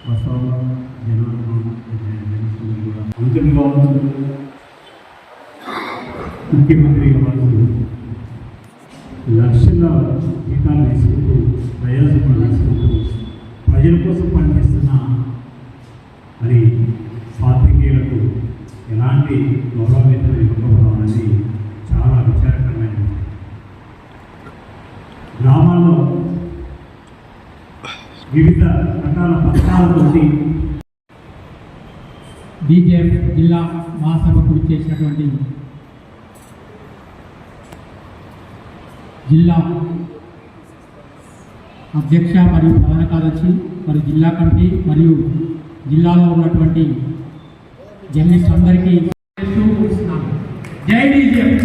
వాస్తవంగా జనాలు కూడా మంత్రులు కావచ్చు, ముఖ్యమంత్రి కావచ్చు, లక్షల జీతాలు తీసుకుంటూ ప్రయోజనం తీసుకుంటూ ప్రజల కోసం పనిచేస్తున్న మరి పాత్రికేయులకు ఎలాంటి గౌరవవేతనం ఇవ్వకపోవడం అనేది చాలా విచారకరమైనది. గ్రామాల్లో వివిధ రకాల పథకాలతోటి బీజేపీ జిల్లా మహాసభకు ఇచ్చేసినటువంటి జిల్లా అధ్యక్ష మరియు ప్రధాన కార్యదర్శి మరియు జిల్లా కమిటీ మరియు జిల్లాలో ఉన్నటువంటి జర్నలిస్ట్ అందరికీ జై బీజేపీ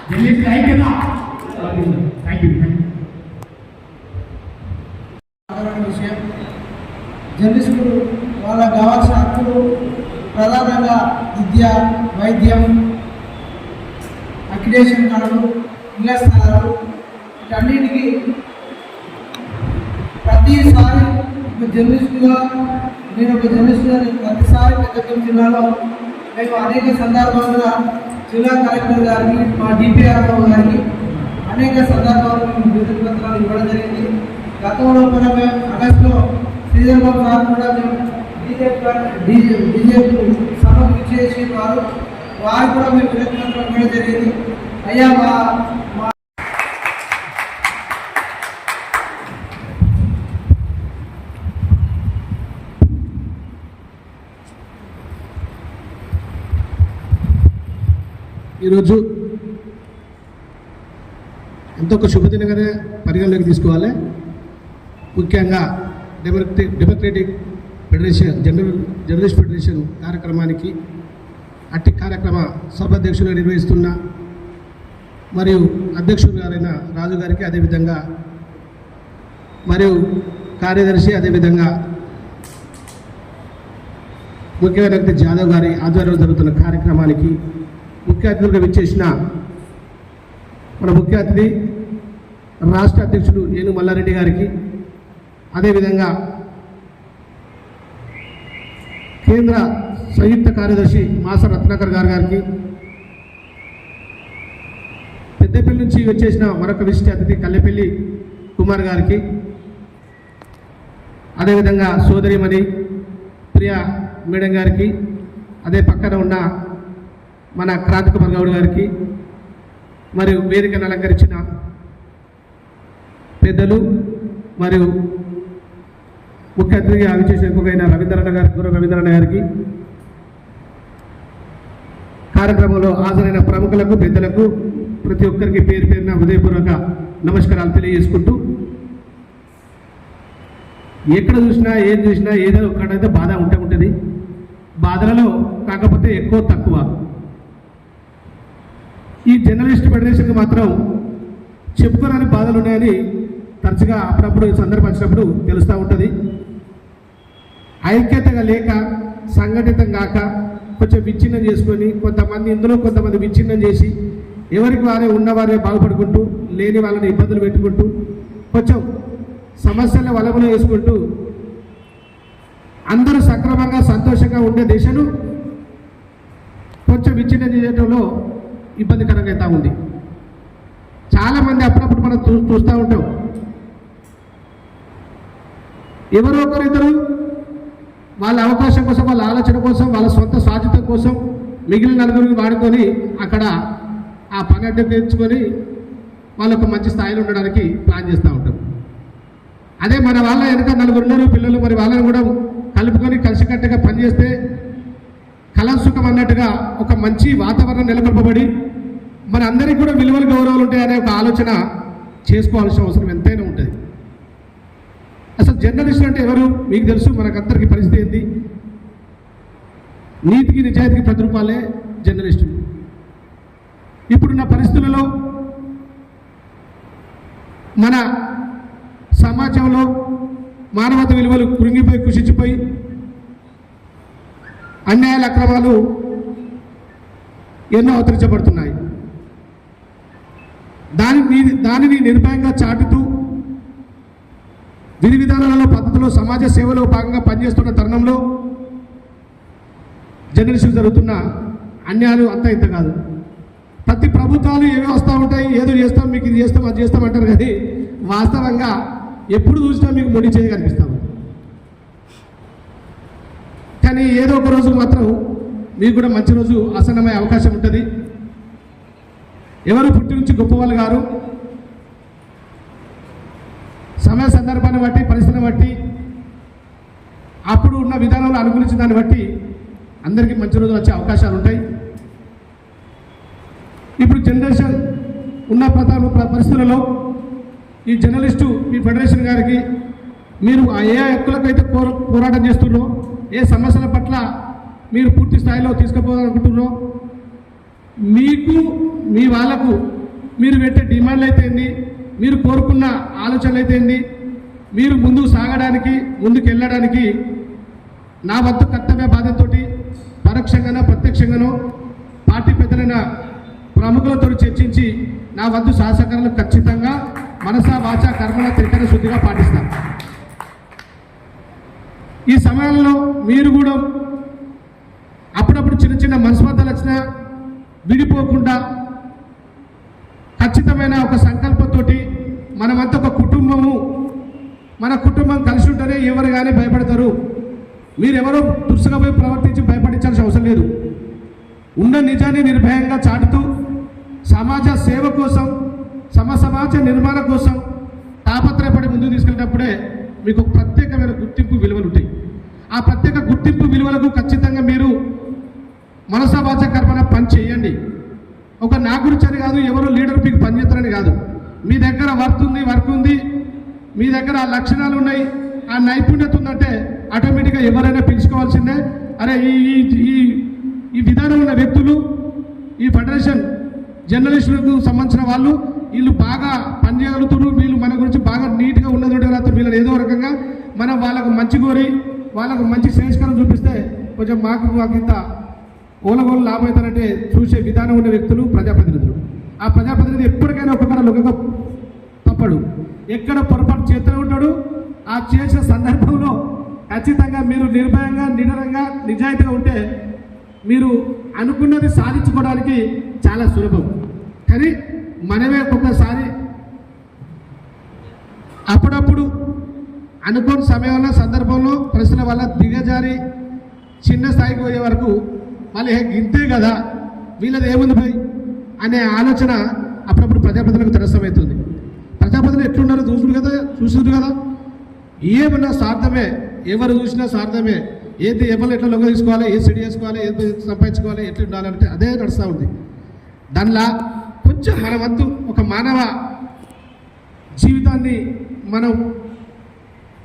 జర్నలిస్ట్ ఐక్యత. Thank you. విషయం జర్నలిస్టులు వాళ్ళకు కావాల్సిన హక్కులు ప్రధానంగా విద్య, వైద్యం, అక్రిడేషన్ కార్డులు, ఇళ్ల స్థలాలు, వీటన్నిటికీ ప్రతిసారి ఒక జర్నలిస్టుగా నేను ప్రతిసారి పెద్దపల్లి జిల్లాలో మేము అనేక సందర్భాలుగా జిల్లా కలెక్టర్ గారికి, మా డిపిఆర్ గారికి అనేక సందర్భాలు మేము విధుల పత్రాలు ఇవ్వడం జరిగింది. గతంలో కూడా మేము ఆగస్టులో శ్రీధర్ బాబు గారు కూడా మేము బీజేపీ సభకు విచ్చేసి వారు కూడా మేము విధుల పత్రాలు ఇవ్వడం జరిగింది. అయ్యా ఈరోజు ఎంతో ఒక శుభదినంగానే పరిగణలోకి తీసుకోవాలి. ముఖ్యంగా డెమోక్రటిక్ ఫెడరేషన్ జర్నలిస్ట్ ఫెడరేషన్ కార్యక్రమానికి అట్టి కార్యక్రమ సభాధ్యక్షులుగా నిర్వహిస్తున్న మరియు అధ్యక్షులు గారైన రాజు గారికి, అదేవిధంగా మరియు కార్యదర్శి, అదేవిధంగా ముఖ్యమైన వ్యక్తి జాదవ్ గారి ఆధ్వర్యంలో జరుగుతున్న కార్యక్రమానికి ముఖ్య అతిథులుగా విచ్చేసిన మన ముఖ్య అతిథి రాష్ట్ర అధ్యక్షుడు ఏను మల్లారెడ్డి గారికి, అదేవిధంగా కేంద్ర సంయుక్త కార్యదర్శి మాస రత్నాకర్ గారికి, పెద్దపల్లి నుంచి వచ్చేసిన మరొక విశిష్ట అతిథి కల్లెపల్లి కుమార్ గారికి, అదేవిధంగా సోదరిమణి ప్రియా మేడం గారికి, అదే పక్కన ఉన్న మన క్రాంతి కుమార్ గౌడ్ గారికి, మరియు వేదికను అలంకరించిన పెద్దలు మరియు ముఖ్య అతిథిగా విచ్చేసిన ఇంకొకైన రవీంద్రన్న గారికి, కార్యక్రమంలో హాజరైన ప్రముఖులకు, పెద్దలకు ప్రతి ఒక్కరికి పేరు పేరున హృదయపూర్వక నమస్కారాలు తెలియజేసుకుంటూ, ఎక్కడ చూసినా ఏం చూసినా ఏదో ఒక్కడైతే బాధ ఉంటుంది. బాధలలో కాకపోతే ఎక్కువ తక్కువ. ఈ జర్నలిస్ట్ ఫెడరేషన్కి మాత్రం చెప్పుకోరాని బాధలు ఉన్నాయని తరచుగా అప్పుడప్పుడు సందర్భించినప్పుడు తెలుస్తూ ఉంటుంది. ఐక్యతగా లేక, సంఘటితం కాక, కొంచెం విచ్ఛిన్నం చేసుకొని, కొంతమంది విచ్ఛిన్నం చేసి ఎవరికి వారే ఉన్నవారే బాగుపడుకుంటూ, లేని వాళ్ళని ఇబ్బందులు పెట్టుకుంటూ, కొంచెం సమస్యల వలములు వేసుకుంటూ అందరూ సక్రమంగా సంతోషంగా ఉండే దేశను కొంచెం విచ్ఛిన్నం చేయడంలో ఇబ్బందికరంగా అవుతా ఉంది. చాలామంది అప్పుడప్పుడు మనం చూస్తూ ఉంటాం, ఎవరో ఒకరిద్దరు వాళ్ళ అవకాశం కోసం, వాళ్ళ ఆలోచన కోసం, వాళ్ళ సొంత స్వాధితం కోసం మిగిలిన నలుగురిని వాడుకొని అక్కడ ఆ పని అడ్డు తెచ్చుకొని వాళ్ళొక మంచి స్థాయిలో ఉండడానికి ప్లాన్ చేస్తూ ఉంటాం. అదే మన వాళ్ళ వెనక నలుగురున్నారు పిల్లలు, మరి వాళ్ళని కూడా కలుపుకొని కలిసికట్టుగా పనిచేస్తే కళాసుఖం అన్నట్టుగా ఒక మంచి వాతావరణం నెలకొల్పబడి మన అందరికీ కూడా విలువలు, గౌరవాలు ఉంటాయనే ఒక ఆలోచన చేసుకోవాల్సిన అవసరం ఎంతైనా ఉంటుంది. అసలు జర్నలిస్టులు అంటే ఎవరు మీకు తెలుసు, మనకందరికీ పరిస్థితి ఏంటి? నీతికి నిజాయితీకి ప్రతిరూపాలే జర్నలిస్టులు. ఇప్పుడున్న పరిస్థితులలో మన సమాజంలో మానవత విలువలు కృంగిపోయి, కుషించిపోయి, అన్యాయాల, అక్రమాలు ఎన్నో అవతరించబడుతున్నాయి. దానిని నిర్భయంగా చాటుతూ విధి విధానాలలో పద్ధతిలో సమాజ సేవలో భాగంగా పనిచేస్తున్న తరుణంలో జర్నలిస్టులు జరుగుతున్న అన్యాయాలు అంతా ఇంత కాదు. ప్రతి ప్రభుత్వాలు ఏవో వస్తూ ఉంటాయి, ఏదో చేస్తాం, మీకు ఇది చేస్తాం, అది చేస్తాం అంటారు. కానీ వాస్తవంగా ఎప్పుడు చూసినా మీకు మొండి చేయ కనిపిస్తాము. కానీ ఏదో ఒక రోజు మాత్రం మీకు కూడా మంచి రోజు ఆసన్నమయ్యే అవకాశం ఉంటుంది. ఎవరు పుట్టి నుంచి గొప్పవాళ్ళు గారు, సమయ సందర్భాన్ని బట్టి, పరిస్థితిని బట్టి, అప్పుడు ఉన్న విధానంలో అనుకూలించిన దాన్ని బట్టి అందరికీ మంచి రోజులు వచ్చే అవకాశాలు ఉంటాయి. ఇప్పుడు జనరేషన్ ఉన్న పరిస్థితులలో ఈ జర్నలిస్టు మీ ఫెడరేషన్ గారికి మీరు ఏ హక్కులకైతే పోరాటం చేస్తున్నారో, ఏ సమస్యల పట్ల మీరు పూర్తి స్థాయిలో తీసుకుపోవాలనుకుంటున్నారో, మీకు మీ వాళ్ళకు మీరు పెట్టే డిమాండ్లు అయితే ఏంది, మీరు కోరుకున్న ఆలోచనలు అయితే ఏంది, మీరు ముందుకు సాగడానికి, ముందుకు వెళ్ళడానికి నా వద్ద కర్తవ్య బాధ్యతతోటి పరోక్షంగానో ప్రత్యక్షంగానో పార్టీ పెద్దలైన ప్రముఖులతో చర్చించి నా వద్దు సహసహకారాలు ఖచ్చితంగా మనసా వాచ కర్మల త్రికరణ శుద్ధిగా పాటిస్తాం. ఈ సమయంలో మీరు కూడా అప్పుడప్పుడు చిన్న చిన్న మనస్పర్ధలు వచ్చినా విడిపోకుండా ఖచ్చితమైన ఒక సంకల్పంతో మనమంతా ఒక కుటుంబము, మన కుటుంబం కలిసి ఉంటేనే ఎవరు కానీ భయపడతారు. మీరెవరో దురుసుగా పోయి ప్రవర్తించి భయపడించాల్సిన అవసరం లేదు. ఉన్న నిజాన్ని నిర్భయంగా చాటుతూ సమాజ సేవ కోసం, సమాజ నిర్మాణం కోసం తాపత్రయపడి ముందుకు తీసుకెళ్ళినప్పుడే మీకు ప్రత్యేకమైన గుర్తింపు విలువలు ఉంటాయి. ఆ ప్రత్యేక గుర్తింపు విలువలకు ఖచ్చితంగా మీరు మనసా వాచ కర్మన పని చేయండి. ఒక నా గురించి అని కాదు, ఎవరు లీడర్ మీకు పనిచేస్తారని కాదు. మీ దగ్గర వర్క్ ఉంది, మీ దగ్గర ఆ లక్షణాలు ఉన్నాయి, ఆ నైపుణ్యత ఉందంటే ఆటోమేటిక్గా ఎవరైనా పిలుచుకోవాల్సిందే. అరే ఈ విధానం ఉన్న వ్యక్తులు, ఈ ఫెడరేషన్ జర్నలిస్టులకు సంబంధించిన వాళ్ళు, వీళ్ళు బాగా పనిచేయగలుగుతున్నారు, వీళ్ళు మన గురించి బాగా నీట్గా ఉన్నది వీళ్ళని ఏదో రకంగా మనం వాళ్ళకు మంచి కోరి వాళ్ళకు మంచి శ్రేష్కరం చూపిస్తే కొంచెం మాకు ఇంత ఓలగోలు లాభం అవుతారంటే చూసే విధానం ఉన్న వ్యక్తులు ప్రజాప్రతినిధులు. ఆ ప్రజాప్రతినిధి ఎప్పటికైనా ఒక్కొక్కరు లొంగక తప్పడు, ఎక్కడ పొరపాటు చేస్తూనే ఉంటాడు. ఆ చేసిన సందర్భంలో ఖచ్చితంగా మీరు నిర్భయంగా, నిడరంగా, నిజాయితీగా ఉంటే మీరు అనుకున్నది సాధించుకోవడానికి చాలా సులభం. కానీ మనమే ఒక్కొక్కసారి అప్పుడప్పుడు అనుకోని సమయంలో, సందర్భంలో, పరిస్థితుల వల్ల దిగజారి చిన్న స్థాయికి పోయే వరకు మళ్ళీ ఇంతే కదా, వీళ్ళది ఏముంది పోయి అనే ఆలోచన అప్పుడప్పుడు ప్రజాప్రతినిధులకు తరస్తమవుతుంది. ప్రజాప్రతినిధులు ఎట్లున్నారో చూసుడు కదా, ఏమన్నా స్వార్థమే, ఎవరు చూసినా స్వార్థమే. ఏది ఎవరు ఎట్లా లొంగ తీసుకోవాలి, ఏ సిడి చేసుకోవాలి, ఏది సంపాదించుకోవాలి, ఎట్లా ఉండాలంటే అదే నడుస్తూ ఉంది. దానిలా కొంచెం మన వంతు ఒక మానవ జీవితాన్ని మనం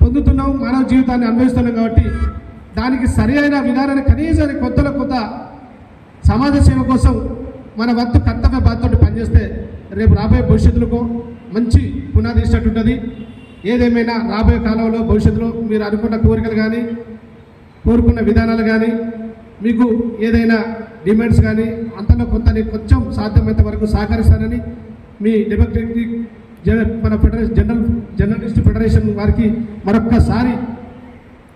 పొందుతున్నాం, మానవ జీవితాన్ని అనుభవిస్తున్నాం. కాబట్టి దానికి సరి అయిన విధానాన్ని కనీసానికి కొత్త సమాజ సేవ కోసం మన వంతు కర్తవ్య బాధ్యతతో పనిచేస్తే రేపు రాబోయే భవిష్యత్తులకు మంచి పునాది ఇచ్చినట్టు ఉంటుంది. ఏదేమైనా రాబోయే కాలంలో భవిష్యత్తులో మీరు అనుకున్న కోరికలు కానీ, కోరుకున్న విధానాలు కానీ, మీకు ఏదైనా డిమాండ్స్ కానీ అంతలో కొంచెం సాధ్యమైనంత వరకు సహకరిస్తానని మీ డెమోక్రటిక్ మన జర్నలిస్ట్ ఫెడరేషన్ వారికి మరొక్కసారి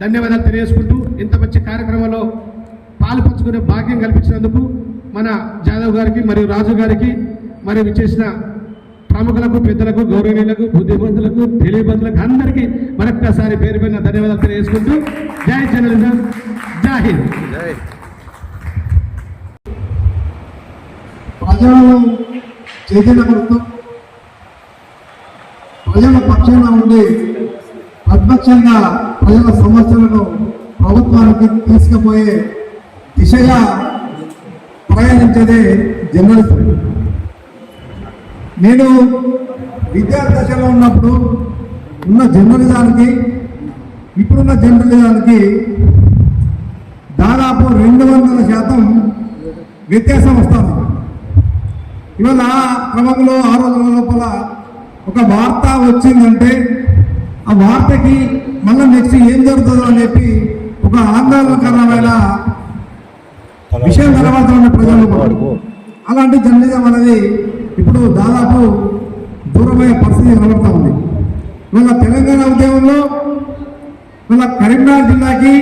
ధన్యవాదాలు తెలియజేసుకుంటూ, ఇంత మంచి కార్యక్రమంలో పాలు పంచుకునే భాగ్యం కల్పించినందుకు మన జాదవ్ గారికి మరియు రాజు గారికి, మరియు విచ్చేసిన ప్రముఖులకు, పెద్దలకు, గౌరవనీయులకు, బుద్ధిమంతులకు, తెలియబంధులకు అందరికీ మరొక్కసారి పేరు పైన ధన్యవాదాలు తెలియజేసుకుంటూ, జై జర్నలిజం, జై హింద్. ప్రజలను చైతన్యపరుస్తూ ప్రజల పక్షాన ఉండి ప్రతిపక్షంగా ప్రజల సమస్యలను ప్రభుత్వానికి తీసుకుపోయే దిశగా ప్రయాణించేదే జర్నలిజం. నేను విద్యార్థి దశలో ఉన్నప్పుడు ఉన్న జర్నలిజానికి ఇప్పుడున్న జర్నలిజానికి దాదాపు 200% వ్యత్యాసం వస్తుంది. ఇవాళ ఆ క్రమంలో ఆ రోజుల లోపల ఒక వార్త వచ్చిందంటే ఆ వార్తకి మళ్ళీ నెక్స్ట్ ఏం జరుగుతుందో అని చెప్పి ఒక ఆందోళనకరమైన విషయం కనబడుతున్న ప్రజలు. అలాంటి జర్నలిజం అనేది ఇప్పుడు దాదాపు దూరమయ్యే పరిస్థితి కనబడతా ఉంది. ఇవాళ తెలంగాణ ఉద్యమంలో ఇవాళ కరీంనగర్ జిల్లాకి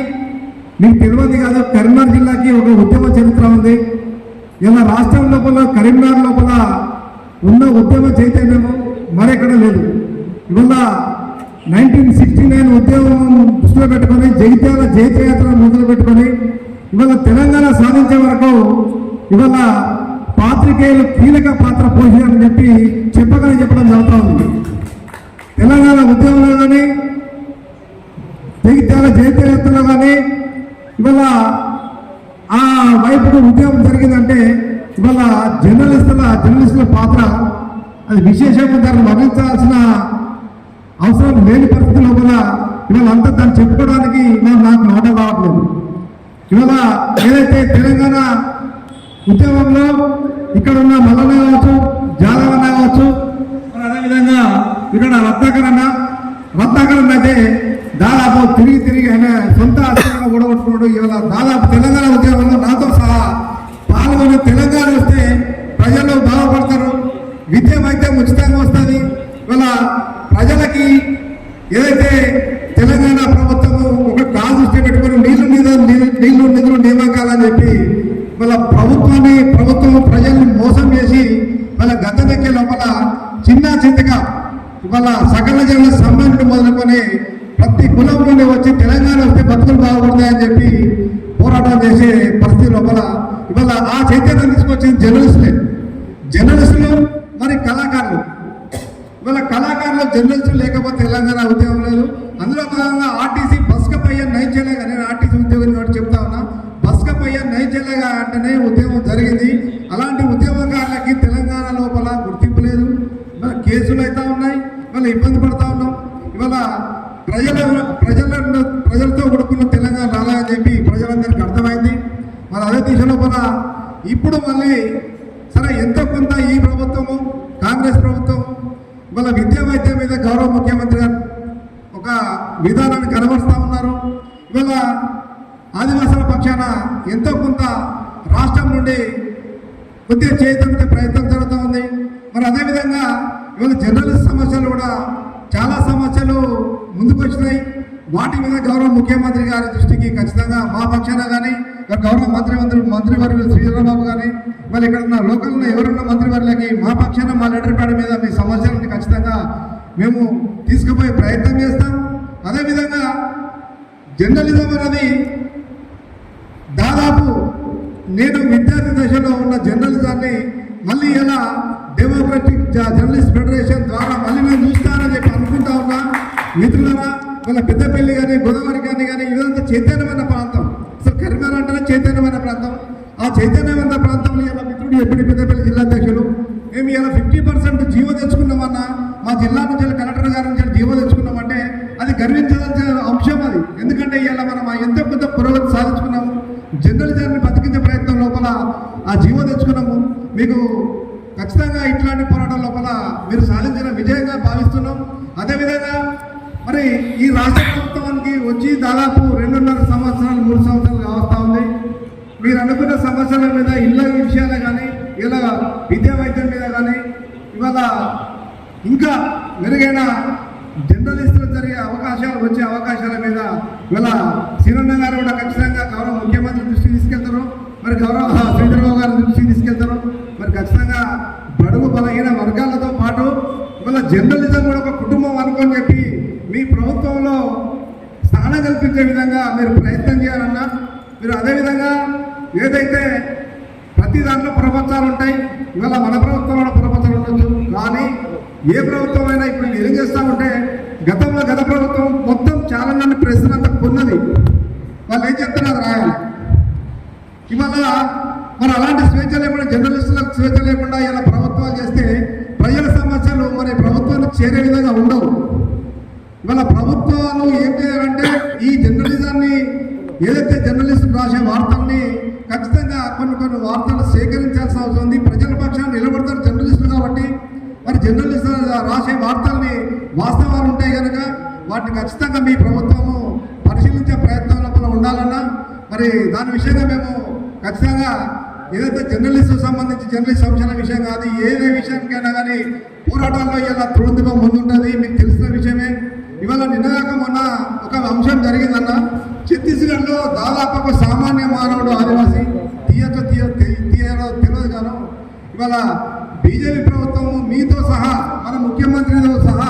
మీకు తెలియదు కాదు, కరీంనగర్ జిల్లాకి ఒక ఉద్యమ చరిత్ర ఉంది. ఇలా రాష్ట్రం లోపల కరీంనగర్ లోపల ఉన్న ఉద్యమ చైతన్యము మరెక్కడ లేదు. ఇవాళ 1969 ఉద్యమం దృష్టిలో పెట్టుకొని జగిత్యాల జైత్రయాత్రను మొదలు పెట్టుకొని ఇవాళ తెలంగాణ సాధించే వరకు ఇవాళ పాత్రికేయులు కీలక పాత్ర పోషించారని చెప్పడం జరుగుతూ ఉంది. తెలంగాణ ఉద్యమంలో కానీ జగిత్యాల జైత్రయాత్రలో కానీ ఇవాళ ఆ వైపుకు ఉద్యమం జరిగిందంటే ఇవాళ జర్నలిస్టుల పాత్ర అది విశేషంగా దాన్ని వర్ణించాల్సిన అవసరం లేని పరిస్థితుల్లో కూడా ఇవాళ అంతా దాన్ని చెప్పుకోవడానికి నాకు మాట రావట్లేదు. ఇవాళ ఏదైతే తెలంగాణ ఉద్యమంలో ఇక్కడ ఉన్న మల్లన్న కావచ్చు, జాదవ్ అన్న కావచ్చు, మరి అదేవిధంగా ఇక్కడ రత్నాకరణ అయితే దాదాపు తిరిగి ఆయన సొంత ఆస్తులను కూడగొట్టుకున్నాడు. ఇవాళ దాదాపు తెలంగాణ ఉద్యమంలో నాతో సహా పాల్గొని తెలంగాణ వస్తే ప్రజలు బాగుపడతారు, విద్య వైద్యం ఉచితంగా వస్తుంది. ఇవాళ ప్రజలకి ఏదైతే తెలంగాణ ప్రభుత్వము ఒక కాలు దృష్టి పెట్టుకుని నిధులు నియామకాలని చెప్పి వాళ్ళ ప్రభుత్వం ప్రజల్ని మోసం చేసి వాళ్ళ గద్దెనెక్కే లోపల చిన్నగా ఇవాళ సకల జనుల సమ్మెను మొదలుకొని ప్రతి కులం నుండి వచ్చి తెలంగాణ వస్తే బతుకులు బాగుపడతాయని చెప్పి పోరాటం చేసే పరిస్థితి లోపల ఇవాళ ఆ చైతన్యం తీసుకొచ్చింది జర్నలిస్టులు మరి కళాకారులు. ఇవాళ కళాకారులు జర్నలిస్టులు లేకపోతే తెలంగాణ ఉద్యమం లేదు. అందులో భాగంగా ఆర్టీసీ బస్కపయ్య నైచేలేగా, నేను ఆర్టీసీ ఉద్యోగం కాబట్టి చెప్తా ఉన్నా, బస్కపయ్య నైచేలేగా అంటేనే ఉద్యమం జరిగింది. అలాంటి ఉద్యమకారులకి తెలంగాణ లోపల గుర్తింపు లేదు. ఇవాళ కేసులు అవుతా ఉన్నాయి, ఇవాళ ఇబ్బంది పడతా ఉన్నాం. ఇవాళ ప్రజలతో కూడుకున్న తెలంగాణ రాలని చెప్పి ప్రజలందరికీ అర్థమైంది. మరి అదే దిశలో కూడా ఇప్పుడు మళ్ళీ సరే ఎంతో కొంత ఈ ప్రభుత్వము కాంగ్రెస్ ప్రభుత్వం ఇవాళ విద్యా వైద్యం మీద గౌరవ ముఖ్యమంత్రి గారు ఒక విధానాన్ని కనబరుస్తూ ఉన్నారు. ఇవాళ ఆదివాసుల పక్షాన ఎంతో కొంత రాష్ట్రం నుండి కొద్దిగా చేతులతో ప్రయత్నం జరుగుతూ ఉంది. మరి అదేవిధంగా ఇవాళ జర్నలిస్ట్ సమస్యలు కూడా చాలా సమస్యలు ముందుకు వచ్చినాయి. వాటి మీద గౌరవ ముఖ్యమంత్రి గారి దృష్టికి ఖచ్చితంగా మా పక్షాన కానీ గౌరవ మంత్రివర్యులు శ్రీధరబాబు కానీ మళ్ళీ ఇక్కడ ఉన్న లోకల్లో ఎవరున్న మంత్రివర్యులకి మా పక్షాన మా లెటర్ ప్యాడ్ మీద మీ సమస్యలను ఖచ్చితంగా మేము తీసుకుపోయే ప్రయత్నం చేస్తాం. అదేవిధంగా జర్నలిజం అనేది దాదాపు నేను విద్యార్థి దశలో ఉన్న జర్నలిజాన్ని మళ్ళీ ఇలా డెమోక్రటిక్ జర్నలిస్ట్ ఫెడరేషన్ ద్వారా మళ్ళీ నేను చూస్తానని చెప్పి అనుకుంటా ఉన్నా. మిత్రులారా, వాళ్ళ పెద్దపల్లి కానీ గోదావరి కానీ ఇదంతా చైతన్యమైన ప్రాంతం. అసలు కరీంనగర్ అంటేనే చైతన్యమైన ప్రాంతం. ఆ చైతన్యమైన ప్రాంతంలో ఇలా మిత్రుడు ఎప్పుడు పెద్దపల్లి జిల్లా అధ్యక్షులు మేము ఇలా 50% జీవో తెచ్చుకున్నామన్నా, మా జిల్లా నుంచి కలెక్టర్ గారి నుంచి జీవో తెచ్చుకున్నామంటే అది గర్వించాల్సిన అంశం అది. ఎందుకంటే ఇలా మనం ఎంతో కొంత పురోగతి సాధించుకున్నాము. జర్నలిజాన్ని బతికించే ప్రయత్నం లోపల ఆ జీవో తెచ్చుకున్నాము. మీకు ఖచ్చితంగా ఇట్లాంటి పోరాటం లోపల మీరు సాధించిన విజయంగా భావిస్తున్నాం. అదేవిధంగా మరి ఈ రాష్ట్ర ప్రభుత్వానికి వచ్చి దాదాపు 2.5 సంవత్సరాలు 3 సంవత్సరాలు కావస్తా ఉంది. మీరు అనుకున్న సమస్యల మీద ఇళ్ళ విషయాలే కానీ ఇలా విద్యా వైద్యం మీద కానీ ఇవాళ ఇంకా మెరుగైన జర్నలిస్టులు జరిగే అవకాశాలు వచ్చే అవకాశాల మీద ఇవాళ శ్రీరన్న గారు కూడా ఖచ్చితంగా గౌరవ ముఖ్యమంత్రి దృష్టికి తీసుకెళ్తారు, మరి గౌరవ శ్రీధరబాబు గారి దృష్టికి తీసుకెళ్తారు. మరి ఖచ్చితంగా బడుగు బలహీన వర్గాలతో పాటు ఇవాళ జర్నలిజం కూడా ఒక కుటుంబం అనుకొని చెప్పి మీ ప్రభుత్వంలో స్థానం కల్పించే విధంగా మీరు ప్రయత్నం చేయాలన్నా. మీరు అదేవిధంగా ఏదైతే ప్రతి దాంట్లో ప్రపంచాలు ఉంటాయి, ఇవాళ మన ప్రభుత్వంలో ప్రపంచాలు ఉండొచ్చు, కానీ ఏ ప్రభుత్వం అయినా ఇప్పుడు ఏం చేస్తూ ఉంటే గతంలో గత ప్రభుత్వం మొత్తం చాలా మంది ప్రశ్న అంతా కొన్నది, వాళ్ళు ఏం చెప్తున్నారు రాయాలి. ఇవాళ మరి అలాంటి స్వేచ్ఛ లేకుండా జర్నలిస్టులకు స్వేచ్ఛ లేకుండా ఇలా ప్రభుత్వాలు చేస్తే ప్రజల సమస్యలు మరి ప్రభుత్వానికి చేరే విధంగా ఉండవు. ఇవాళ ప్రభుత్వాలు ఏం చేయాలంటే ఈ జర్నలిజాన్ని ఏదైతే జర్నలిస్టులు రాసే వార్తల్ని ఖచ్చితంగా కొన్ని వార్తలు సేకరించాల్సిన అవసరం ఉంది. ప్రజల పక్షాన్ని నిలబడతారు జర్నలిస్టులు కాబట్టి మరి జర్నలిస్టులు రాసే వార్తల్ని వాస్తవాలు ఉంటాయి కనుక వాటిని ఖచ్చితంగా మీ ప్రభుత్వము పరిశీలించే ప్రయత్నం లోపల ఉండాలన్నా. మరి దాని విషయంగా మేము ఖచ్చితంగా ఏదైతే జర్నలిస్టు సంబంధించి జర్నలిస్ట్ సంక్షేమ విషయం కాదు, ఏదే విషయానికైనా కానీ పోరాటాల్లో ఇలా తురుందుగా ముందుంటుంది. మీకు తెలిసిన విషయమే. ఇవాళ నిన్నగాక మొన్న ఒక అంశం జరిగిందన్న. ఛత్తీస్గఢ్లో దాదాపు ఒక సామాన్య మానవుడు ఆదివాసీ తీయతో తెలియదు గాను ఇవాళ బీజేపీ ప్రభుత్వం మీతో సహా మన ముఖ్యమంత్రితో సహా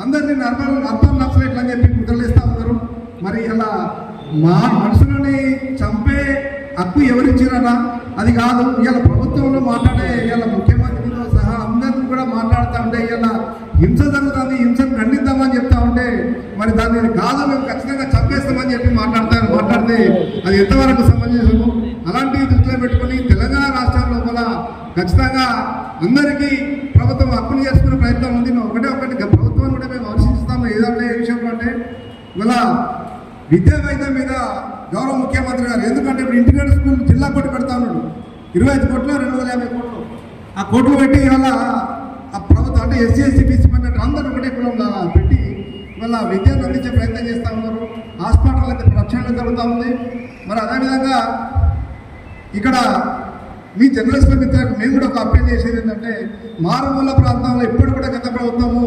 అందరినీ అర్థం నచ్చలేట్లు అని చెప్పి ముద్రలేస్తూ ఉన్నారు. మరి ఇలా మనుషులని చంపే హక్కు ఎవరిచ్చిరన్నా? అది కాదు. ఇలా ప్రభుత్వంలో మాట్లాడే ఇలా ముఖ్యమంత్రితో సహా అందరిని కూడా మాట్లాడుతూ ఉంటే ఇలా హింస జరుగుతుంది, హింసను ఖండిద్దామని చెప్తా ఉంటే మరి దాన్ని కాదు మేము ఖచ్చితంగా చంపేస్తామని చెప్పి మాట్లాడితే అది ఎంతవరకు సమంజసము? అలాంటివి దృష్టిలో పెట్టుకుని తెలంగాణ రాష్ట్రం లోపల ఖచ్చితంగా అందరికీ ప్రభుత్వం హక్కులు చేసుకునే ప్రయత్నం ఉంది. ఒకటి ప్రభుత్వాన్ని కూడా మేము ఆశిస్తాము. ఏదంటే ఏ విషయంలో అంటే ఇవాళ విద్యా వైద్యం మీద గౌరవ ముఖ్యమంత్రి గారు, ఎందుకంటే ఇప్పుడు ఇంటిగ్రేటెడ్ స్కూల్ జిల్లా కోటి పెడతా ఉన్నాడు. 25 కోట్లు 250 కోట్లు ఆ కోట్లు పెట్టి ఇవాళ ఆ ప్రభుత్వం అంటే ఎస్సీ ఎస్టీ బీసీ అన్నట్టు అందరూ ఒకటే కులంగా పెట్టి ఇవాళ విద్యను అందించే ప్రయత్నం చేస్తూ ఉన్నారు. హాస్పిటల్ అయితే రక్షణ జరుగుతూ ఉంది. మరి అదేవిధంగా ఇక్కడ మీ జర్నలిస్టుల మిత్రులకు మేము కూడా ఒక అప్పీల్ చేసేది ఏంటంటే మారుమూల ప్రాంతంలో ఇప్పుడు కూడా గత ప్రభుత్వము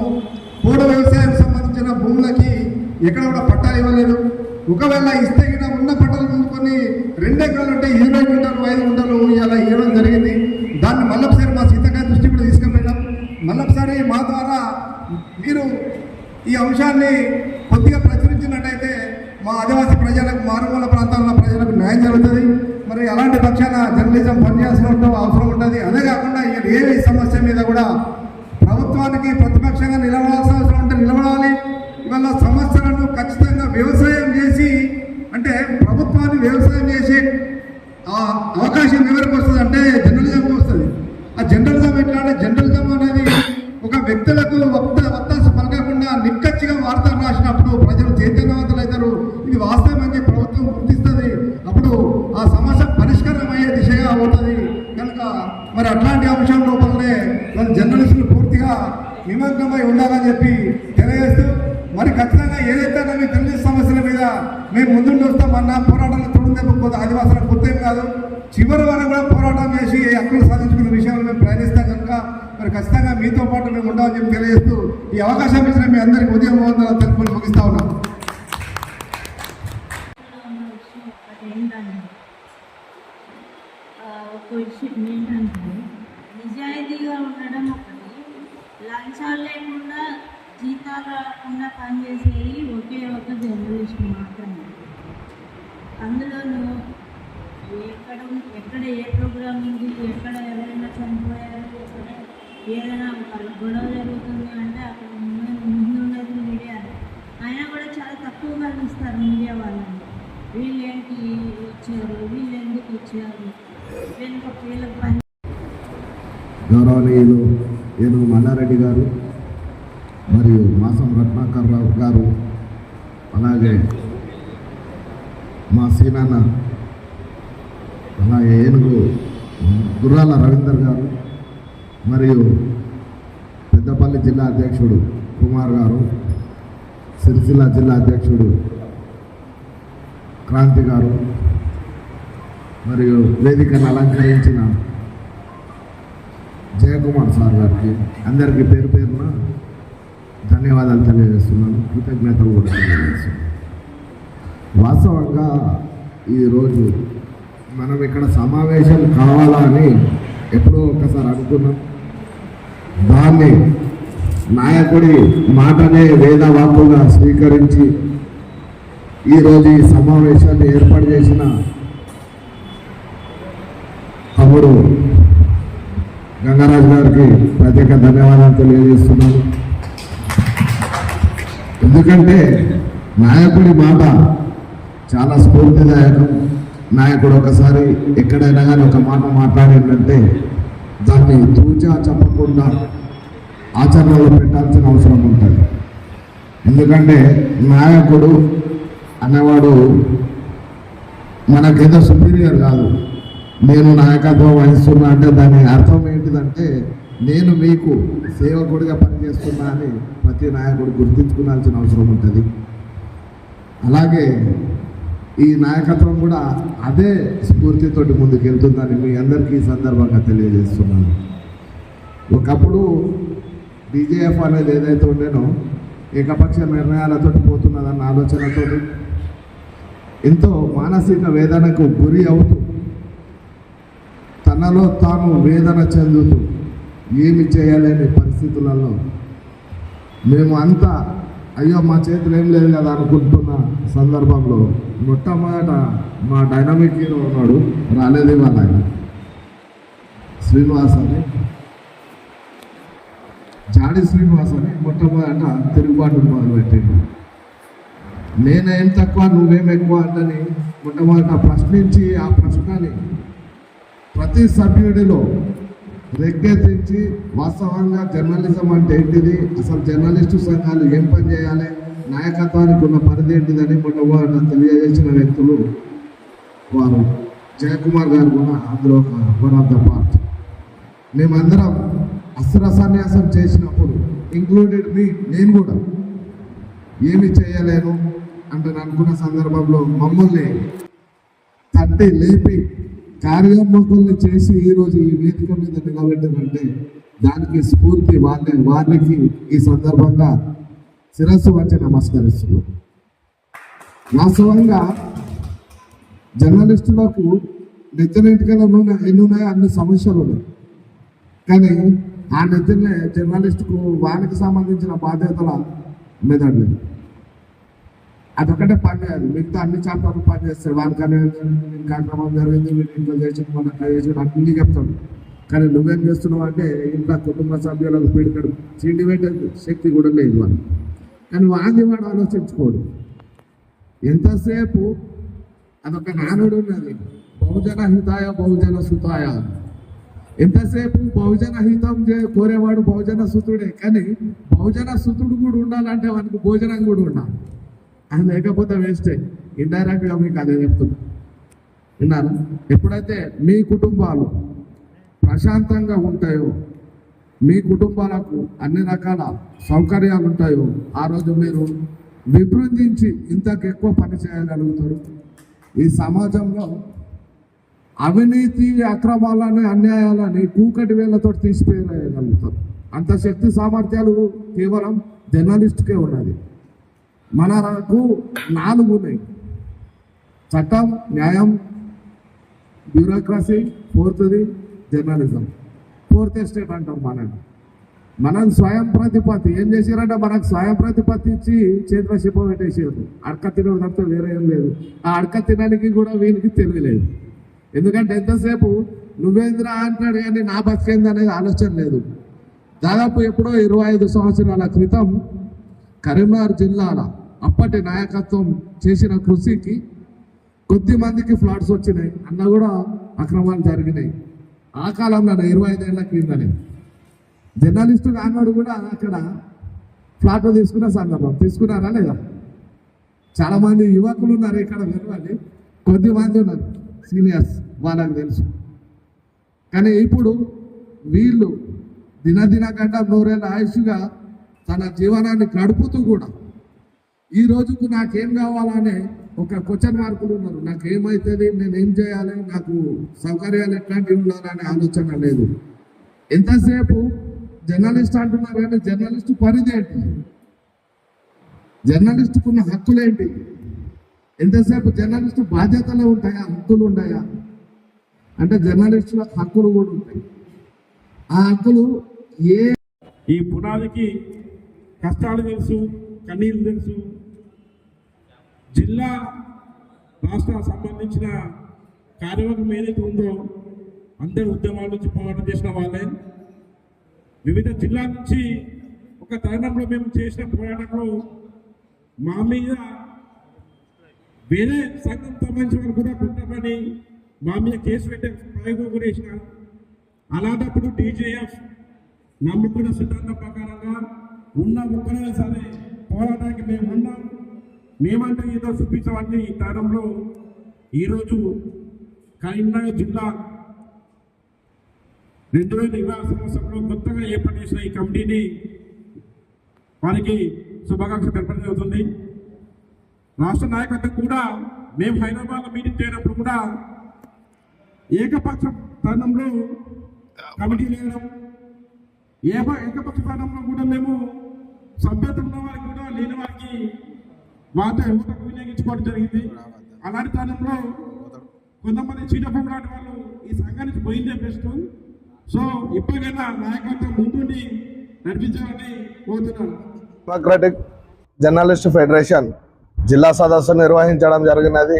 పోడు వ్యవసాయం సంబంధించిన భూములకి ఎక్కడ కూడా పట్టాలు ఇవ్వలేదు. ఒకవేళ ఇస్తే గిన ఉన్న పట్టాలు చూసుకొని 2 ఎకరాలు ఉంటే 20 గుంటలు 5 గుంటలు ఇలా ఇవ్వడం జరిగింది. దాన్ని మళ్ళొకసారి మా సీతకాయ దృష్టి కూడా తీసుకుపోయినాం. మళ్ళొకసారి మా ద్వారా మీరు ఈ అంశాన్ని కొద్దిగా ప్రచురించినట్టయితే మా ఆదివాసీ ప్రజలకు మారుమూల ప్రాంతాల్లో ప్రజలకు న్యాయం జరుగుతుంది. మరి అలాంటి పక్షాన జర్నలిజం పనిచేయాల్సిన అవసరం ఉంటుంది. అదే కాకుండా ఏ సమస్య మీద కూడా ప్రభుత్వానికి ప్రతిపక్షంగా నిలబడాల్సిన అవసరం ఉంటే నిలబడాలి. ఇవాళ సమస్యలను ఖచ్చితంగా వ్యవసాయం చేసి అంటే ప్రభుత్వాన్ని వ్యవసాయం చేసే అవకాశం ఎవరికి వస్తుంది అంటే జర్నలిజంకి వస్తుంది. ఆ జర్నలిజం ఎట్లా అంటే జర్నలిజం అనేది ఒక వ్యక్తులకు వత్తాసు పలకకుండా నిక్కచ్చిగా వార్తలు రాసినప్పుడు ప్రజలు చైతన్యవంతులు అవుతారు. ఇది వాస్తవం అని ప్రభుత్వం గుర్తిస్తుంది. అప్పుడు ఆ సమస్య పరిష్కారం అయ్యే దిశగా అవుతుంది. కనుక మరి అట్లాంటి అంశం లోపలనే మన జర్నలిస్టులు పూర్తిగా నిమగ్నమై ఉండాలని చెప్పి తెలియజేస్తూ మరి ఖచ్చితంగా ఏదైతే మీ తెలుగు సమస్యల మీద మేము ముందుండి వస్తామన్నా పోరాటాలు తొడుగుతే ఆదివాసులకు కొత్తేం కాదు. చివరి వరకు కూడా పోరాటం చేసి హక్కులు సాధించుకున్న విషయాలు మేము ప్రయాణిస్తాం కనుక మరి ఖచ్చితంగా మీతో పాటు మేము ఉండాలని చెప్పి తెలియజేస్తూ ఈ అవకాశం ఇచ్చిన మీ అందరికీ ఉదయం తెలుపుని ముగిస్తా ఉన్నాం. ఒక విషయం ఏంటంటే నిజాయితీగా ఉండడం ఒకటి, లంచాలు లేకుండా జీతాలు రాకుండా పనిచేసేది ఒకే ఒక జర్నలిస్ట్ మాత్రమే. అందులోనూ ఎక్కడ ఏ ప్రోగ్రాం ఉంది, ఎక్కడ ఎవరైనా చనిపోయారు, ఎక్కడ ఏదైనా గొడవ జరుగుతుంది అంటే అక్కడ ముందు ఉన్నది మీడియా. అయినా కూడా చాలా తక్కువ కనిపిస్తారు మీడియా వాళ్ళని. వీళ్ళేంటి వచ్చారు, వీళ్ళు ఎందుకు వచ్చారు, వీళ్ళకి పని. గౌరవనీయులు ఏనుగు మల్లారెడ్డి గారు మరియు మాసం రత్నాకర్రావు గారు, అలాగే మా సీనాన్న, అలాగే ఏనుగు గుర్రాల రవీందర్ గారు మరియు పెద్దపల్లి జిల్లా అధ్యక్షుడు కుమార్ గారు, సిరిసిల్ల జిల్లా అధ్యక్షుడు క్రాంతి గారు మరియు వేదికను అలంకరించిన జయకుమార్ సార్ గారికి అందరికీ పేరు పేరున ధన్యవాదాలు తెలియజేస్తున్నాను, కృతజ్ఞతలు కూడా తెలియజేస్తున్నాను. వాస్తవంగా ఈరోజు మనం ఇక్కడ సమావేశం కావాలా అని ఎప్పుడో ఒకసారి అనుకున్నాం. దాన్ని నాయకుడి మాటనే వేదవాక్కుగా స్వీకరించి ఈరోజు ఈ సమావేశాన్ని ఏర్పాటు చేసిన తమ్ముడు గంగరాజు గారికి ప్రత్యేక ధన్యవాదాలు తెలియజేస్తున్నాను. ఎందుకంటే నాయకుడి మాట చాలా స్ఫూర్తిదాయకం. నాయకుడు ఒకసారి ఎక్కడైనా కానీ ఒక మాట మాట్లాడిందంటే దాన్ని తూచా చెప్పకుండా ఆచరణలో పెట్టాల్సిన అవసరం ఉంటుంది. ఎందుకంటే నాయకుడు అనేవాడు మనకేదో సుపీరియర్ కాదు. నేను నాయకత్వం వహిస్తున్నా అంటే దాని అర్థం ఏంటిదంటే నేను మీకు సేవకుడిగా పనిచేస్తున్నా అని ప్రతి నాయకుడు గుర్తించుకోవాల్సిన అవసరం ఉంటుంది. అలాగే ఈ నాయకత్వం కూడా అదే స్ఫూర్తితోటి ముందుకెళ్తుందని మీ అందరికీ ఈ సందర్భంగా తెలియజేస్తున్నాను. ఒకప్పుడు డీజేఎఫ్ అనేది ఏదైతే ఉండేనో ఏకపక్ష నిర్ణయాలతో పోతున్నదన్న ఆలోచనతో ఎంతో మానసిక వేదనకు గురి అవుతూ తనలో తాను వేదన చెందుతూ ఏమి చేయలేని పరిస్థితులలో మేము అంతా అయ్యో మా చేతులు ఏం లేదు కదా అనుకుంటున్న సందర్భంలో మొట్టమొదట మా డైనమిక్ హీరో ఉన్నాడు, రాలేదు వాళ్ళ ఆయన శ్రీనివాస్ అని, జాడి శ్రీనివాస్ అని మొట్టమొదట తిరుగుబాటు మొదలుపెట్టిండు. నేనేం తక్కువ నువ్వేం ఎక్కువ అంటని మొట్టమొదట ప్రశ్నించి ఆ ప్రశ్నని ప్రతి సభ్యుడిలో రెగ్గెత్తించి వాస్తవంగా జర్నలిజం అంటే ఏంటిది, అసలు జర్నలిస్టు సంఘాలు ఏం పని చేయాలి, నాయకత్వానికి ఉన్న పరిధి ఏంటిదని మొట్టమొదట తెలియజేసిన వ్యక్తులు వారు. జయకుమార్ గారు కూడా అందులో ఒక వన్ ఆఫ్ ద పార్ట్. మేమందరం అస్త్ర సన్యాసం చేసినప్పుడు ఇంక్లూడెడ్ మీ, నేను కూడా ఏమి చేయలేను అంటే అనుకున్న సందర్భంలో మమ్మల్ని తట్టి లేపి కార్యోన్ముఖుల్ని చేసి ఈరోజు ఈ వేదిక మీద నిలబెట్టారంటే దానికి స్ఫూర్తి వారికి ఈ సందర్భంగా శిరస్సు వచ్చి నమస్కరిస్తున్నాం. వాస్తవంగా జర్నలిస్టులకు నెత్తినెంటికలు ఎన్ని ఉన్నాయో అన్ని సమస్యలు ఉన్నాయి, కానీ ఆ నెత్తినే జర్నలిస్టుకు వానికి సంబంధించిన బాధ్యతల మెదడలేదు. అదొక్కటే పని చేయాలి, మిగతా అన్ని చాప్టర్లు పని చేస్తాడు. వానికనే ఇంకా క్రమం జరిగింది, వీళ్ళు ఇంట్లో చేసిన మన చేసిన అన్ని చెప్తాడు. కానీ నువ్వేం చేస్తున్నావు అంటే ఇంట్లో కుటుంబ సభ్యులకు పీడికడు చీటి పెట్టే శక్తి కూడా లేదు వాళ్ళు. కానీ వాడు ఆలోచించుకోడు. ఎంతసేపు అదొక నానుడు ఉన్నది, బహుజన హితాయ బహుజన సుతాయ. ఎంతసేపు బహుజన హితం కోరేవాడు బహుజన సుతుడే, కానీ బహుజన సుతుడు కూడా ఉండాలంటే వానికి భోజనం కూడా ఉండాలి. అది లేకపోతే వేస్టే. ఇండైరెక్ట్గా మీకు అదే చెప్తున్నా, విన్నారా? ఎప్పుడైతే మీ కుటుంబాలు ప్రశాంతంగా ఉంటాయో, మీ కుటుంబాలకు అన్ని రకాల సౌకర్యాలు ఉంటాయో, ఆ రోజు మీరు విభృంజించి ఇంతకు ఎక్కువ పని చేయగలుగుతారు. ఈ సమాజంలో అవినీతి అక్రమాలని అన్యాయాలని కూకటి వేళ్లతో తీసివేయగలుగుతారు. అంత శక్తి సామర్థ్యాలు కేవలం జర్నలిస్టుకే ఉన్నది. మనకు 4 ఉన్నాయి: చట్టం, న్యాయం, bureaucracy, 4th journalism. 4th estate అంటాం. మనం స్వయం ప్రతిపత్తి ఏం చేసారంటే మనకు స్వయం ప్రతిపత్తి ఇచ్చి చేతిలో శిప పెట్టేసారు. అడక తినడం తప్ప వేరే ఏం లేదు. ఆ అడక తినడానికి కూడా వీనికి తెలియలేదు. ఎందుకంటే ఎంతసేపు నువ్వేంద్రా అంటాడు కానీ నా బతికేంది అనేది ఆలోచన లేదు. దాదాపు ఎప్పుడో 25 సంవత్సరాల క్రితం కరీంనగర్ జిల్లాల అప్పటి నాయకత్వం చేసిన కృషికి కొద్ది మందికి ఫ్లాట్స్ వచ్చినాయి, అన్న కూడా అక్రమాలు జరిగినాయి. ఆ కాలంలో 25 ఏళ్ల క్రిందనే జర్నలిస్టు అన్నాడు కూడా అక్కడ ఫ్లాట్ తీసుకున్న సందర్భం. తీసుకున్నారా లేదా? చాలామంది యువకులు ఉన్నారు ఇక్కడ, వెళ్ళాలి కొద్ది మంది ఉన్నారు సీనియర్స్, వాళ్ళకి తెలుసు. కానీ ఇప్పుడు వీళ్ళు దినదిన గంట 100 ఏళ్ళ ఆయుష్గా తన జీవనాన్ని గడుపుతూ కూడా ఈ రోజుకు నాకేం కావాలనే ఒక క్వశ్చన్ మార్కులు ఉన్నారు. నాకేమైతుంది, నేనేం చేయాలి, నాకు సౌకర్యాలు ఎట్లాంటివి ఉండాలనే ఆలోచన లేదు. ఎంతసేపు జర్నలిస్ట్ అంటున్నారు కానీ జర్నలిస్టు పరిధి ఏంటి, జర్నలిస్టుకున్న హక్కులేంటి, ఎంతసేపు జర్నలిస్టు బాధ్యతలు ఉంటాయా, హక్కులు ఉంటాయా అంటే జర్నలిస్టులకు హక్కులు కూడా ఉంటాయి. ఆ హక్కులు ఈ పునాదికి కష్టాలు తెలుసు, కన్నీళ్ళు తెలుసు. జిల్లా రాష్ట్ర సంబంధించిన కార్యవర్గం ఏదైతే ఉందో అందరూ ఉద్యమాల నుంచి పోరాటం చేసిన వాళ్ళే. వివిధ జిల్లాల నుంచి ఒక తరుణంలో మేము చేసిన పోరాటంలో మా మీద వేరే సంఘం సంబంధించిన వాళ్ళు కూడా కుట్రపని మా మీద కేసు పెట్టే ప్రయోగం కూడా చేసిన. అలాంటప్పుడు డీజేఎఫ్ నమ్ముకున్న సిద్ధాంతం ప్రకారంగా ఉన్న ఒక్కరైనా సరే పోరాటానికి మేము ఉన్నాం, మేమంటే ఏదో చూపించవన్నీ ఈ తరంలో ఈరోజు కరీంనగర్ జిల్లా 2020 సంవత్సరంలో కొత్తగా ఏర్పాటు చేసిన ఈ కమిటీని వారికి శుభాకాంక్షలు తెలపడం జరుగుతుంది. రాష్ట్ర నాయకత్వం కూడా మేము హైదరాబాద్లో మీటింగ్ చేయనప్పుడు కూడా ఏకపక్ష తరుణంలో కమిటీ వేయడం, ఏకపక్షపాతంలో కూడా మేము సభ్యత ఉన్న వారికి కూడా లేని వారికి వాటి ఓటకు వినియోగించుకోవడం జరిగింది. అలాంటి తరుణంలో కొంతమంది చీటపం లాంటి వాళ్ళు ఈ సంఘానికి పోయిందే బెస్ట్. సో ఇప్పటికైనా నాయకత్వం ముందుండి నడిపించాలని కోరుతున్నాను. డెమోక్రటిక్ జర్నలిస్ట్ ఫెడరేషన్ జిల్లా సదస్సు నిర్వహించడం జరిగినది.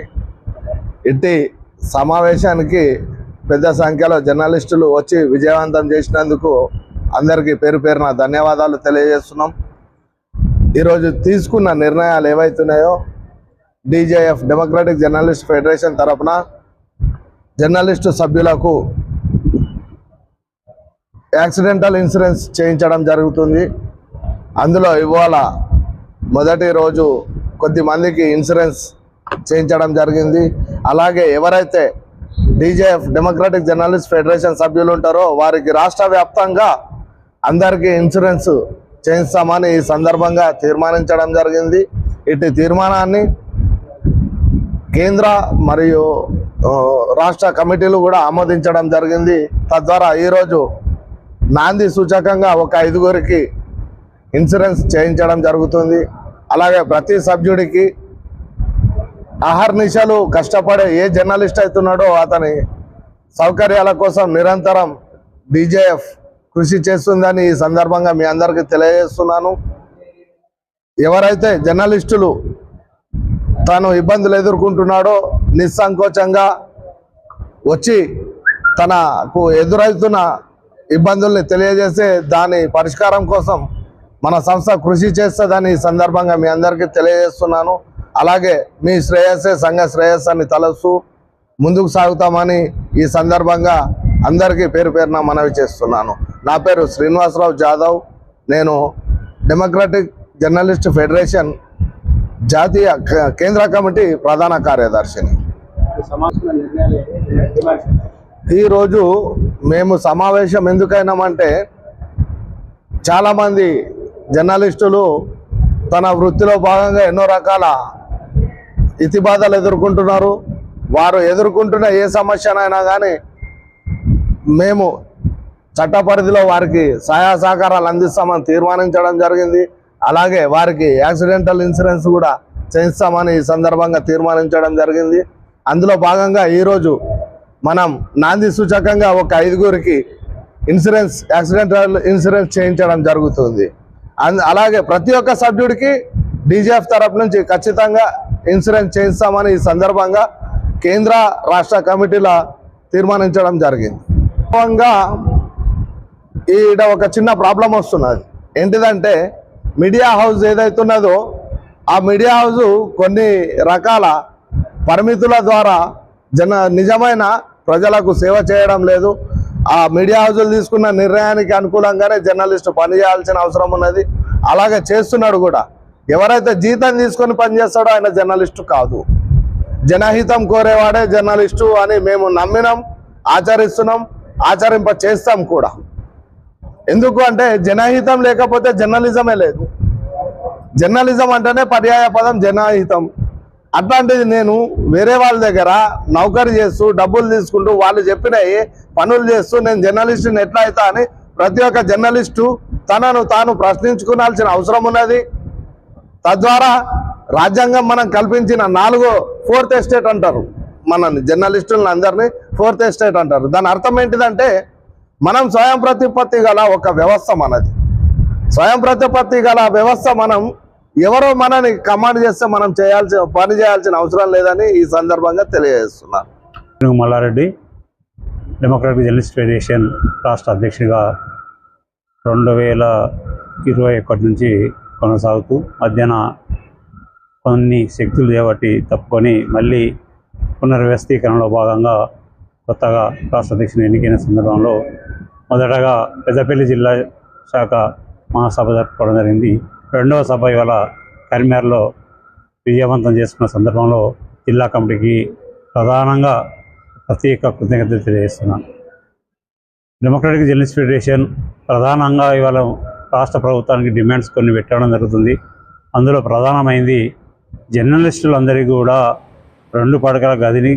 ఇట్టి సమావేశానికి పెద్ద సంఖ్యలో జర్నలిస్టులు వచ్చి విజయవంతం చేసినందుకు అందరికీ పేరు పేరున ధన్యవాదాలు తెలియజేస్తున్నాం. ఈరోజు తీసుకున్న నిర్ణయాలు ఏవైతున్నాయో డీజేఎఫ్ డెమోక్రటిక్ జర్నలిస్ట్ ఫెడరేషన్ తరఫున జర్నలిస్టు సభ్యులకు యాక్సిడెంటల్ ఇన్సూరెన్స్ చేయించడం జరుగుతుంది. అందులో ఇవాళ మొదటి రోజు కొద్దిమందికి ఇన్సూరెన్స్ చేయించడం జరిగింది. అలాగే ఎవరైతే డీజేఎఫ్ డెమోక్రటిక్ జర్నలిస్ట్ ఫెడరేషన్ సభ్యులు ఉంటారో వారికి రాష్ట్ర వ్యాప్తంగా అందరికీ ఇన్సూరెన్స్ చేయిస్తామని ఈ సందర్భంగా తీర్మానించడం జరిగింది. ఇటు తీర్మానాన్ని కేంద్ర మరియు రాష్ట్ర కమిటీలు కూడా ఆమోదించడం జరిగింది. తద్వారా ఈరోజు నాంది సూచకంగా ఒక 5గురికి ఇన్సూరెన్స్ చేయించడం జరుగుతుంది. అలాగే ప్రతి సభ్యుడికి అహర్నిశలు కష్టపడే ఏ జర్నలిస్ట్ అవుతున్నాడో అతని సౌకర్యాల కోసం నిరంతరం డీజేఎఫ్ కృషి చేస్తుందని ఈ సందర్భంగా మీ అందరికీ తెలియజేస్తున్నాను. ఎవరైతే జర్నలిస్టులు తాను ఇబ్బందులు ఎదుర్కొంటున్నాడో నిస్సంకోచంగా వచ్చి తనకు ఎదురవుతున్న ఇబ్బందుల్ని తెలియజేసే దాని పరిష్కారం కోసం మన సంస్థ కృషి చేస్తుందని ఈ సందర్భంగా మీ అందరికీ తెలియజేస్తున్నాను. అలాగే మీ శ్రేయస్సే సంఘ శ్రేయస్సాన్ని తలస్తూ ముందుకు సాగుతామని ఈ సందర్భంగా అందరికీ పేరు పేరున మనవి చేస్తున్నాను. నా పేరు శ్రీనివాసరావు జాదవ్. నేను డెమోక్రటిక్ జర్నలిస్ట్ ఫెడరేషన్ జాతీయ కేంద్ర కమిటీ ప్రధాన కార్యదర్శిని. ఈరోజు మేము సమావేశం ఎందుకైనామంటే చాలామంది జర్నలిస్టులు తన వృత్తిలో భాగంగా ఎన్నో రకాల ఇతిబాధలు ఎదుర్కొంటున్నారు. వారు ఎదుర్కొంటున్న ఏ సమస్యనైనా కానీ మేము చట్ట పరిధిలో వారికి సహాయ సహకారాలు అందిస్తామని తీర్మానించడం జరిగింది. అలాగే వారికి యాక్సిడెంటల్ ఇన్సూరెన్స్ కూడా చేయిస్తామని ఈ సందర్భంగా తీర్మానించడం జరిగింది. అందులో భాగంగా ఈరోజు మనం నాంది సూచకంగా ఒక 5గురికి ఇన్సూరెన్స్ యాక్సిడెంటల్ ఇన్సూరెన్స్ చేయించడం జరుగుతుంది. అలాగే ప్రతి ఒక్క సభ్యుడికి డీజీఎఫ్ తరఫు నుంచి ఖచ్చితంగా ఇన్సూరెన్స్ చేయిస్తామని ఈ సందర్భంగా కేంద్ర రాష్ట్ర కమిటీల తీర్మానించడం జరిగింది. ఈడ ఒక చిన్న ప్రాబ్లం వస్తున్నది. ఏంటిదంటే మీడియా హౌస్ ఏదైతున్నదో ఆ మీడియా హౌస్ కొన్ని రకాల పరిమితుల ద్వారా నిజమైన ప్రజలకు సేవ చేయడం లేదు. ఆ మీడియా హౌజులు తీసుకున్న నిర్ణయానికి అనుకూలంగానే జర్నలిస్టు పనిచేయాల్సిన అవసరం ఉన్నది. అలాగే చేస్తున్నాడు కూడా. ఎవరైతే జీతం తీసుకొని పనిచేస్తాడో ఆయన జర్నలిస్టు కాదు. జనహితం కోరేవాడే జర్నలిస్టు అని మేము నమ్మినాం, ఆచరిస్తున్నాం, ఆచరింప చేస్తాం కూడా. ఎందుకు అంటే జనహితం లేకపోతే జర్నలిజమే లేదు. జర్నలిజం అంటేనే పర్యాయ పదం జనహితం. అట్లాంటిది నేను వేరే వాళ్ళ దగ్గర నౌకరీ చేస్తూ డబ్బులు తీసుకుంటూ వాళ్ళు చెప్పిన పనులు చేస్తూ నేను జర్నలిస్టుని ఎట్లా అవుతా అని ప్రతి ఒక్క జర్నలిస్టు తనను తాను ప్రశ్నించుకోవాల్సిన అవసరం ఉన్నది. తద్వారా రాజ్యాంగం మనం కల్పించిన 4th ఎస్టేట్ అంటారు. మన జర్నలిస్టులను అందరినీ 4th ఎస్టేట్ అంటారు. దాని అర్థం ఏంటిదంటే మనం స్వయం ప్రతిపత్తి గల ఒక వ్యవస్థ మనది. స్వయం ప్రతిపత్తి గల వ్యవస్థ మనం ఎవరో మనని కమాండ్ చేస్తే మనం పని చేయాల్సిన అవసరం లేదని ఈ సందర్భంగా తెలియజేస్తున్నాను. మల్లారెడ్డి డెమోక్రటిక్ జర్నలిస్ట్ ఫెడరేషన్ రాష్ట్ర అధ్యక్షుడిగా 2021 నుంచి కొనసాగుతూ మధ్యాహ్న కొన్ని శక్తులు చేపట్టి తప్పుకొని మళ్ళీ పునర్వ్యవస్థీకరణలో భాగంగా కొత్తగా రాష్ట్ర అధ్యక్షుని ఎన్నికైన సందర్భంలో మొదటగా పెద్దపల్లి జిల్లా శాఖ మహాసభ జరుపుకోవడం జరిగింది. 2వ సభ ఇవాళ కరీంనగర్లో విజయవంతం చేసుకున్న సందర్భంలో జిల్లా కమిటీకి ప్రధానంగా ప్రత్యేక కృతజ్ఞతలు తెలియజేస్తున్నాను. డెమోక్రటిక్ జర్నలిస్ట్ ఫెడరేషన్ ప్రధానంగా ఇవాళ రాష్ట్ర ప్రభుత్వానికి డిమాండ్స్ కొన్ని పెట్టడం జరుగుతుంది. అందులో ప్రధానమైంది జర్నలిస్టులందరికీ కూడా 2 పడకల గదిని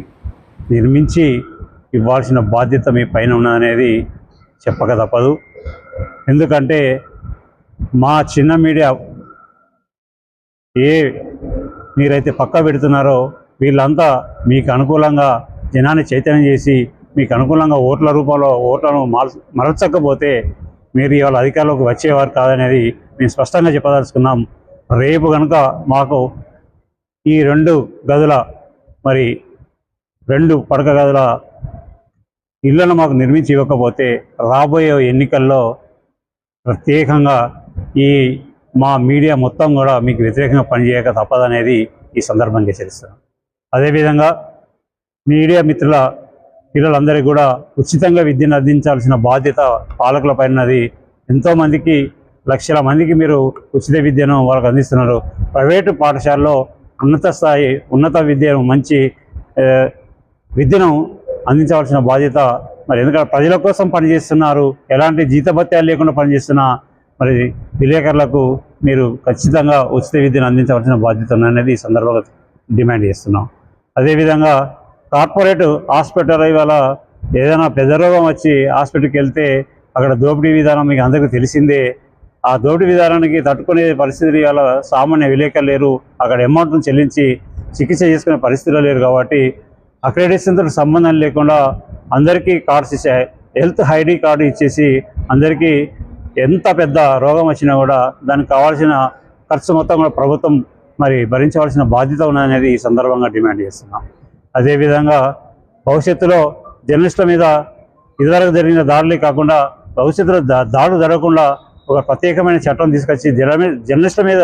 నిర్మించి ఇవ్వాల్సిన బాధ్యత మీ పైన ఉన్నదనేది చెప్పక తప్పదు. ఎందుకంటే మా చిన్న మీడియా మీరైతే పక్క పెడుతున్నారో వీళ్ళంతా మీకు అనుకూలంగా జనాన్ని చైతన్యం చేసి మీకు అనుకూలంగా ఓట్ల రూపంలో ఓట్లను మరల్చకపోతే మీరు ఇవాళ అధికారంలోకి వచ్చేవారు కాదనేది మేము స్పష్టంగా చెప్పదలుచుకున్నాం. రేపు కనుక మాకు ఈ 2 గదుల 2 పడక గదుల ఇళ్లను మాకు నిర్మించి ఇవ్వకపోతే రాబోయే ఎన్నికల్లో ప్రత్యేకంగా మా మీడియా మొత్తం కూడా మీకు వ్యతిరేకంగా పనిచేయక తప్పదనేది ఈ సందర్భంగా హెచ్చరిస్తున్నాం. అదేవిధంగా మీడియా మిత్రుల పిల్లలందరికీ కూడా ఉచితంగా విద్యను అందించాల్సిన బాధ్యత పాలకులపై ఉన్నది. ఎంతోమందికి లక్షల మందికి మీరు ఉచిత విద్యను వాళ్ళకు అందిస్తున్నారు. ప్రైవేటు పాఠశాలలో ఉన్నత విద్యను మంచి విద్యను అందించవలసిన బాధ్యత ఎందుకంటే ప్రజల కోసం పనిచేస్తున్నారు, ఎలాంటి జీతభత్యాలు లేకుండా పనిచేస్తున్న విలేకరులకు మీరు ఖచ్చితంగా ఉచిత విద్యను అందించవలసిన బాధ్యత ఉన్నది ఈ సందర్భంగా డిమాండ్ చేస్తున్నాం. అదేవిధంగా కార్పొరేట్ హాస్పిటల్ ఇవాళ ఏదైనా పెద్ద రోగం వచ్చి హాస్పిటల్కి వెళ్తే అక్కడ దోపిడీ విధానం మీకు అందరికీ తెలిసిందే. ఆ దోపిడీ విధానానికి తట్టుకునే పరిస్థితి ఇవాళ సామాన్య విలేకరులు లేరు. అక్కడ అమౌంట్ను చెల్లించి చికిత్స చేసుకునే పరిస్థితిలో లేరు. కాబట్టి అక్రెడిటేషన్తో సంబంధం లేకుండా అందరికీ కార్డ్స్ ఇచ్చాయి, హెల్త్ ఐడి కార్డు ఇచ్చేసి అందరికీ ఎంత పెద్ద రోగం వచ్చినా కూడా దానికి కావాల్సిన ఖర్చు మొత్తం కూడా ప్రభుత్వం భరించవలసిన బాధ్యత ఉన్నదనేది ఈ సందర్భంగా డిమాండ్ చేస్తున్నాం. అదేవిధంగా భవిష్యత్తులో జర్నలిస్టుల మీద ఇదివరకు జరిగిన దాడులే కాకుండా భవిష్యత్తులో దాడులు జరగకుండా ఒక ప్రత్యేకమైన చట్టం తీసుకొచ్చి జర్నలిస్టుల మీద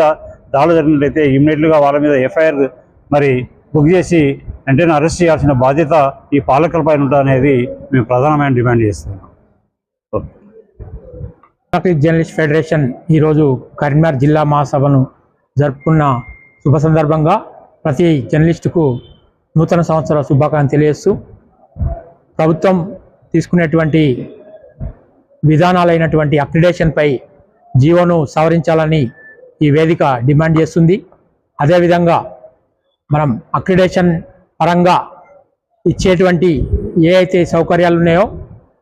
దాడులు జరిగినట్లయితే ఇమ్మీడియట్గా వాళ్ళ మీద ఎఫ్ఐఆర్ బుక్ చేసి వెంటనే అరెస్ట్ చేయాల్సిన బాధ్యత ఈ పాలకులపై ఉంటుందనేది మేము ప్రధానమైన డిమాండ్ చేస్తున్నాం. జర్నలిస్ట్ ఫెడరేషన్ ఈరోజు కరీంనగర్ జిల్లా మహాసభను జరుపుకున్న శుభ సందర్భంగా ప్రతి జర్నలిస్టుకు నూతన సంవత్సర శుభాకాంక్షలు తెలియజేస్తూ ప్రభుత్వం తీసుకునేటువంటి విధానాలైనటువంటి అక్రిడేషన్పై జీవోను సవరించాలని ఈ వేదిక డిమాండ్ చేస్తుంది. అదేవిధంగా మనం అక్రిడేషన్ పరంగా ఇచ్చేటువంటి ఏ అయితే సౌకర్యాలు ఉన్నాయో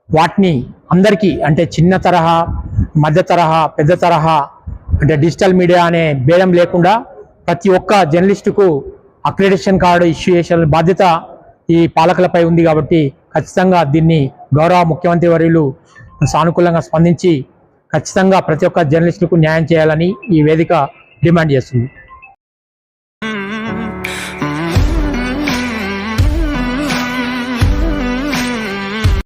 వాటిని అందరికీ అంటే చిన్న తరహా, మధ్య తరహా, పెద్ద తరహా అంటే డిజిటల్ మీడియా అనే భేదం లేకుండా ప్రతి ఒక్క జర్నలిస్టుకు అక్రిడేషన్ కార్డు ఇష్యూ చేసే బాధ్యత ఈ పాలకులపై ఉంది. కాబట్టి ఖచ్చితంగా దీన్ని గౌరవ ముఖ్యమంత్రి వర్యులు సానుకూలంగా స్పందించి ఖచ్చితంగా ప్రతి ఒక్క జర్నలిస్టుకు న్యాయం చేయాలని ఈ వేదిక డిమాండ్ చేస్తుంది.